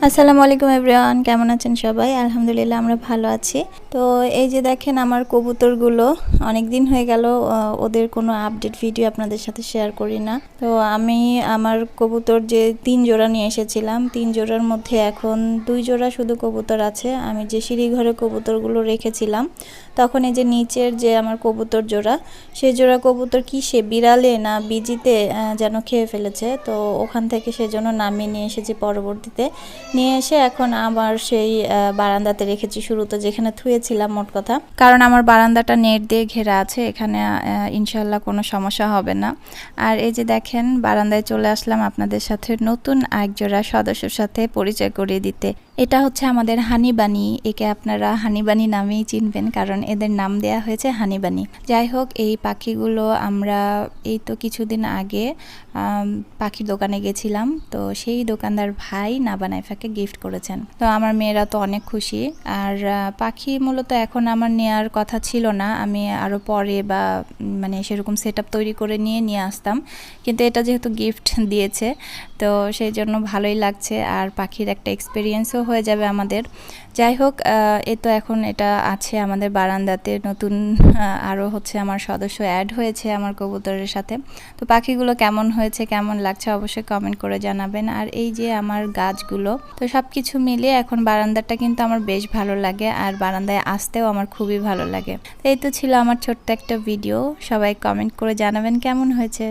আসসালামু আলাইকুম এভরিওয়ান, কেমন আছেন সবাই? আলহামদুলিল্লাহ আমরা ভালো আছি। তো এই যে দেখেন আমার কবুতরগুলো, অনেক দিন হয়ে গেল ওদের কোনো আপডেট ভিডিও আপনাদের সাথে শেয়ার করি না। তো আমি আমার কবুতর যে 3 জোড়া নিয়ে এসেছিলাম, 3 জোড়ার মধ্যে এখন 2 জোড়া শুধু কবুতর আছে। আমি যে সিঁড়িঘরে কবুতরগুলো রেখেছিলাম তখন এই যে নিচের যে আমার কবুতর জোড়া, সেই জোড়া কবুতর কি সে বিড়ালে না বিজিতে যেন খেয়ে ফেলেছে। তো ওখান থেকে সেজন্য নামিয়ে নিয়ে এসেছি পরবর্তীতে। নিয়ে এসে এখন আবার সেই বারান্দাতে রেখেছি, শুরুতে যেখানে থুয়েছিলাম মোট কথা, কারণ আমার বারান্দাটা নেট দিয়ে ঘেরা আছে, এখানে ইনশাল্লাহ কোনো সমস্যা হবে না। আর এই যে দেখেন বারান্দায় চলে আসলাম আপনাদের সাথে নতুন এক জোড়া সদস্যর সাথে পরিচয় করিয়ে দিতে। এটা হচ্ছে আমাদের হানিবানি, একে আপনারা হানিবানি নামেই চিনবেন কারণ এদের নাম দেয়া হয়েছে হানিবানি। যাই হোক, এই পাখিগুলো আমরা এই তো কিছুদিন আগে পাখির দোকানে গেছিলাম, তো সেই দোকানদার ভাই নাবানাইফাকে গিফট করেছেন। তো আমার মেয়েরা তো অনেক খুশি। আর পাখি মূলত এখন আমার নেওয়ার কথা ছিল না, আমি আরও পরে বা মানে সেরকম সেট আপ তৈরি করে নিয়ে আসতাম, কিন্তু এটা যেহেতু গিফট দিয়েছে তো সেই জন্য ভালোই লাগছে, আর পাখির একটা এক্সপিরিয়েন্সও হয়ে যাবে আমাদের। যাই হোক, এ তো এখন এটা আছে আমাদের বারান্দাতে, নতুন আরও হচ্ছে আমার সদস্য অ্যাড হয়েছে আমার কবুতরের সাথে। তো পাখিগুলো কেমন হয়েছে, কেমন লাগছে অবশ্যই কমেন্ট করে জানাবেন। আর এই যে আমার গাছগুলো, তো সব কিছু মিলিয়ে এখন বারান্দাটা কিন্তু আমার বেশ ভালো লাগে, আর বারান্দায় আসতেও আমার খুবই ভালো লাগে। তো এই তো ছিল আমার ছোট্ট একটা ভিডিও, সবাই কমেন্ট করে জানাবেন কেমন হয়েছে।